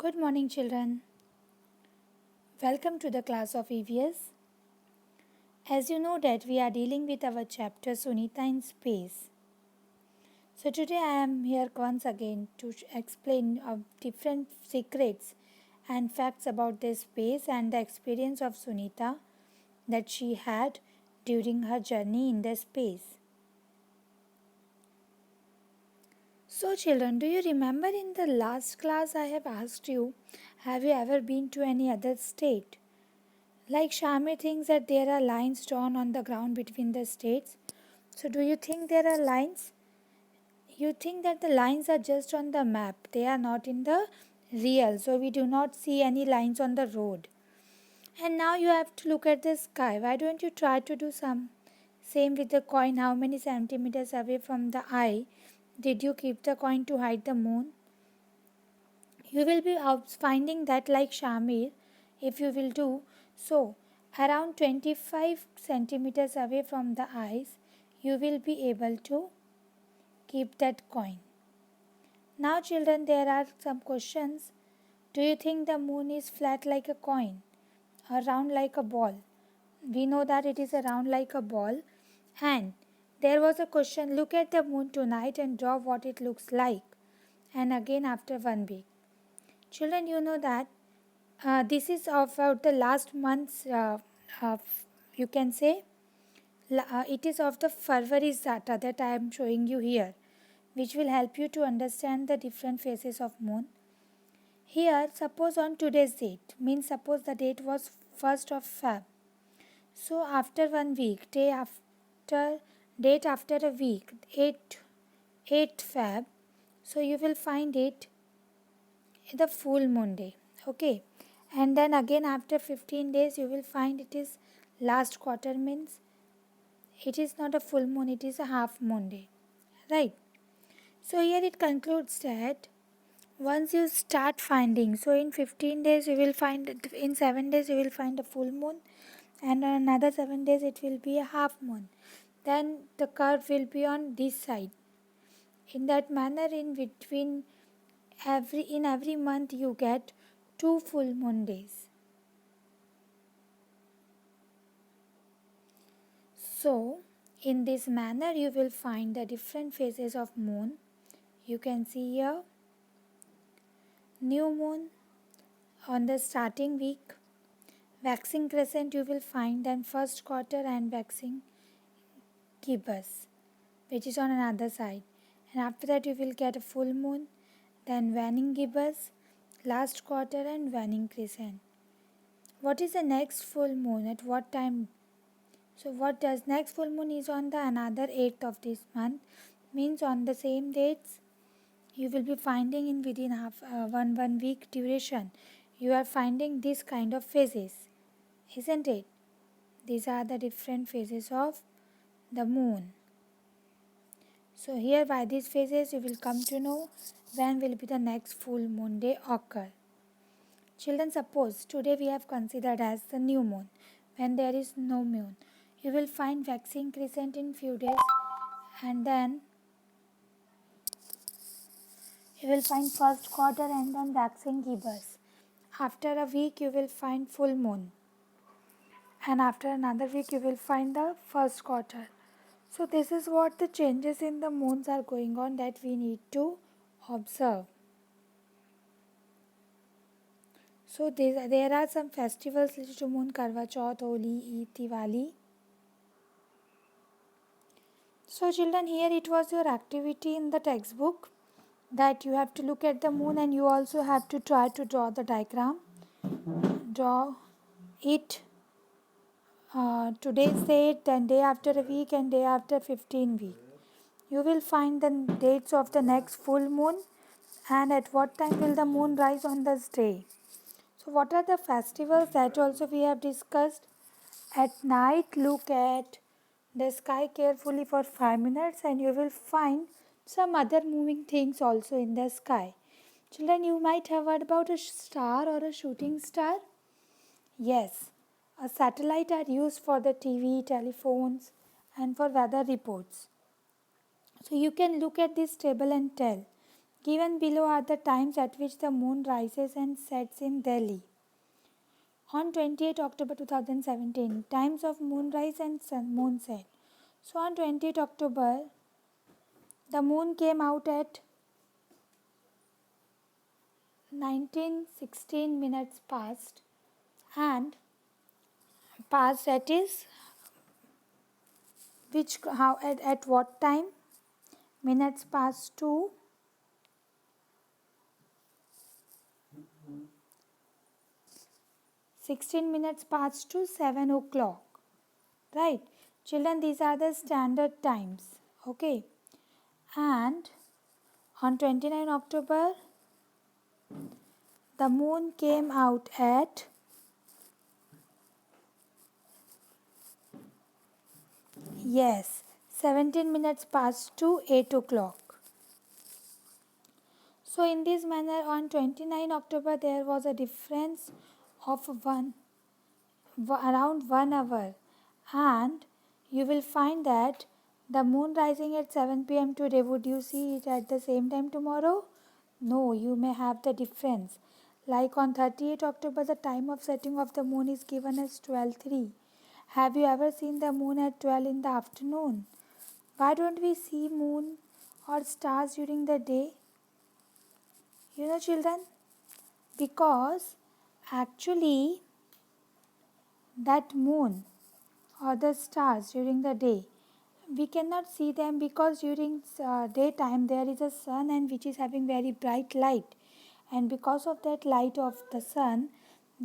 Good morning, children. Welcome to the class of EVS. As you know that we are dealing with our chapter Sunita in Space. So today I am here once again to explain different secrets and facts about this space and the experience of Sunita that she had during her journey in the space. So children, do you remember in the last class I have asked you, have you ever been to any other state? Like Shami thinks that there are lines drawn on the ground between the states. So do you think there are lines? You think that the lines are just on the map. They are not in the real. So we do not see any lines on the road. And now you have to look at the sky. Why don't you try to do some same with the coin? How many centimeters away from the eye did you keep the coin to hide the moon? You will be finding that like Shamir, if you will do so, around 25 centimeters away from the eyes, you will be able to keep that coin. Now children, there are some questions. Do you think the moon is flat like a coin or round like a ball? We know that it is a round like a ball. And there was a question, look at the moon tonight and draw what it looks like. And again after 1 week. Children, you know that this is about the last month's, you can say, it is of the February's data that I am showing you here, which will help you to understand the different phases of moon. Here, suppose on today's date, means suppose the date was 1st of Feb. So after 1 week, date after a week, 8th Feb, so you will find it the full moon day. Okay, and then again after 15 days you will find it is last quarter, means it is not a full moon, it is a half moon day, right? So here it concludes that once you start finding, so in 15 days you will find, in 7 days you will find a full moon, and on another 7 days it will be a half moon. Then the curve will be on this side. In that manner, in between every month you get 2 full moon days. So in this manner you will find the different phases of moon. You can see here new moon on the starting week, waxing crescent you will find, then first quarter, and waxing gibbous which is on another side, and after that you will get a full moon, then waning gibbous, last quarter, and waning crescent. What is the next full moon at what time? So what does next full moon is on the another 8th of this month, means on the same dates you will be finding in within one week duration you are finding this kind of phases, isn't it? These are the different phases of the moon. So here by these phases you will come to know when will be the next full moon day occur. Children, suppose today we have considered as the new moon, when there is no moon. You will find waxing crescent in few days, and then you will find first quarter and then waxing gibbous. After a week you will find full moon, and after another week you will find the first quarter. So this is what the changes in the moons are going on that we need to observe. So there are some festivals related to moon: Karwa Chauth, Holi, Eid, Diwali. So children, here it was your activity in the textbook that you have to look at the moon and you also have to try to draw the diagram. Draw it today's date, then day after a week, and day after 15 weeks. You will find the dates of the next full moon and at what time will the moon rise on this day. So what are the festivals that also we have discussed? At night, look at the sky carefully for 5 minutes and you will find some other moving things also in the sky. Children, you might have heard about a star or a shooting star. Yes, a satellite are used for the TV, telephones, and for weather reports. So you can look at this table and tell Given below are the times at which the moon rises and sets in Delhi. On 28 October 2017, times of moonrise and moon set. So on 28 October, the moon came out at 19:16 minutes past and past, that is which how at what time? Minutes past 2, 16 minutes past 2, 7 o'clock. Right, children, these are the standard times. Okay, and on 29 October, the moon came out at 17 minutes past 2, 8 o'clock. So in this manner, on 29 October, there was a difference of around 1 hour, and you will find that the moon rising at 7 p.m. today, would you see it at the same time tomorrow? No, you may have the difference. Like on 38 October, the time of setting of the moon is given as 12:03. Have you ever seen the moon at 12 in the afternoon? Why don't we see moon or stars during the day? You know, children, because actually that moon or the stars during the day, we cannot see them because during daytime there is a sun and which is having very bright light, and because of that light of the sun,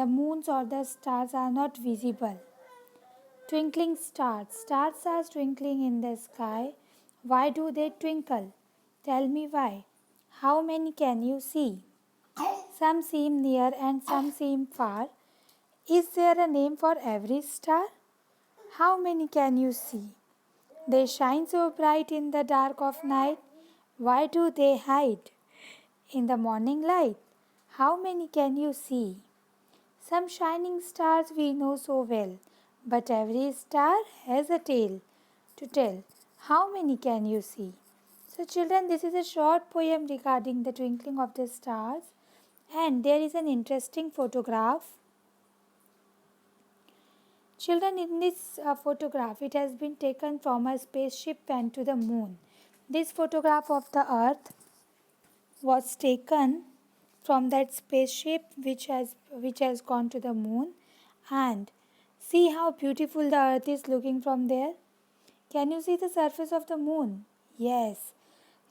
the moons or the stars are not visible. Twinkling stars. Stars are twinkling in the sky. Why do they twinkle? Tell me why. How many can you see? Some seem near and some seem far. Is there a name for every star? How many can you see? They shine so bright in the dark of night. Why do they hide? In the morning light, how many can you see? Some shining stars we know so well, but every star has a tale to tell. How many can you see? So children, this is a short poem regarding the twinkling of the stars, and there is an interesting photograph. Children, in this photograph, it has been taken from a spaceship went to the moon. This photograph of the earth was taken from that spaceship which has gone to the moon, and see how beautiful the earth is looking from there. Can you see the surface of the moon? Yes.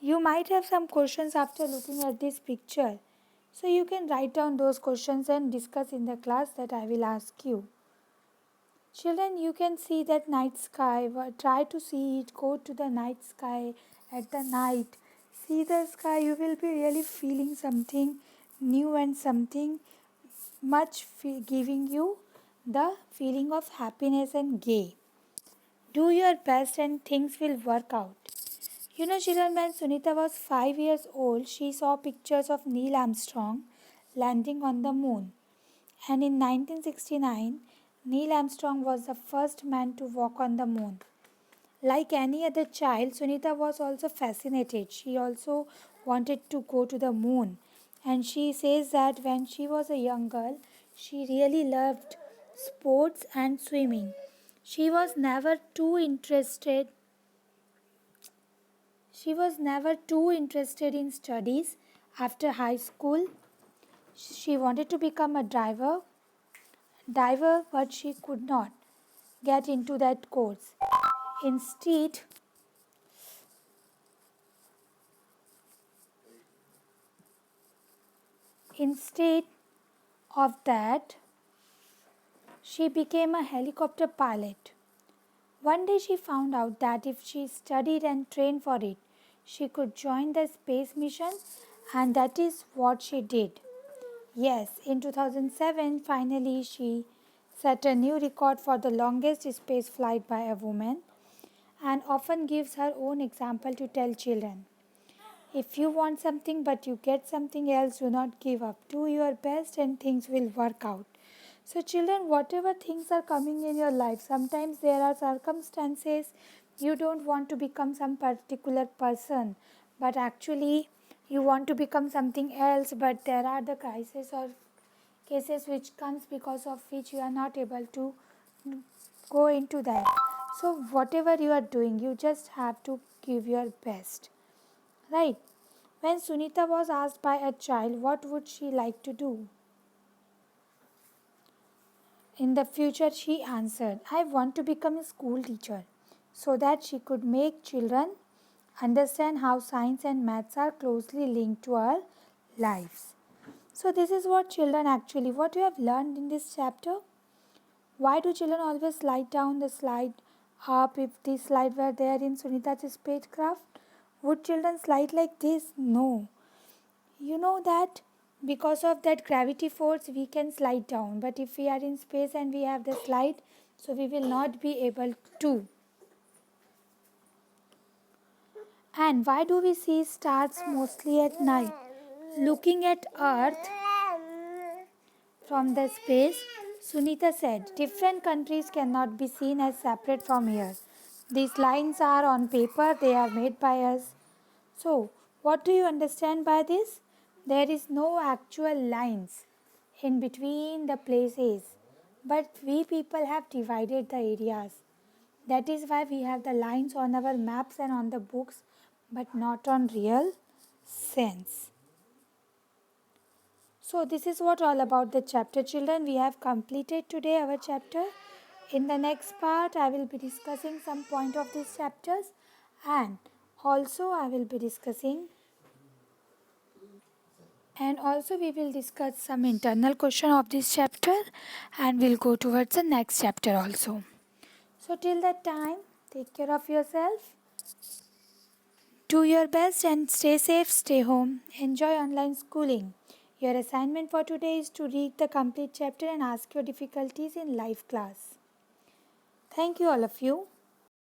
You might have some questions after looking at this picture. So you can write down those questions and discuss in the class that I will ask you. Children, you can see that night sky. Try to see it. Go to the night sky at the night. See the sky. You will be really feeling something new and something much giving you the feeling of happiness and gay. Do your best and things will work out. You know, children, when Sunita was 5 years old, she saw pictures of Neil Armstrong landing on the moon. And in 1969, Neil Armstrong was the first man to walk on the moon. Like any other child, Sunita was also fascinated. She also wanted to go to the moon. And she says that when she was a young girl, she really loved sports and swimming. She was never too interested in studies. After high school, she wanted to become a diver, but she could not get into that course. Instead, instead of that, she became a helicopter pilot. One day she found out that if she studied and trained for it, she could join the space mission, and that is what she did. Yes, in 2007, finally she set a new record for the longest space flight by a woman, and often gives her own example to tell children. If you want something but you get something else, do not give up. Do your best and things will work out. So children, whatever things are coming in your life, sometimes there are circumstances you don't want to become some particular person, but actually you want to become something else, but there are the crises or cases which comes because of which you are not able to go into that. So whatever you are doing, you just have to give your best, right? When Sunita was asked by a child what would she like to do in the future, she answered, I want to become a school teacher so that she could make children understand how science and maths are closely linked to our lives. So this is what children actually, what you have learned in this chapter. Why do children always slide down the slide up? If this slide were there in Sunita's spacecraft, would children slide like this? No. You know that because of that gravity force we can slide down, but if we are in space and we have the slide, so we will not be able to. And why do we see stars mostly at night? Looking at Earth from the space, Sunita said, different countries cannot be seen as separate from here. These lines are on paper, they are made by us. So, what do you understand by this? There is no actual lines in between the places, but we people have divided the areas. That is why we have the lines on our maps and on the books, but not on real sense. So this is what all about the chapter, children. We have completed today our chapter. In the next part, I will be discussing some point of these chapters, and also I will be discussing and also we will discuss some internal question of this chapter, and we'll go towards the next chapter also. So till that time, take care of yourself. Do your best and stay safe, stay home. Enjoy online schooling. Your assignment for today is to read the complete chapter and ask your difficulties in live class. Thank you all of you.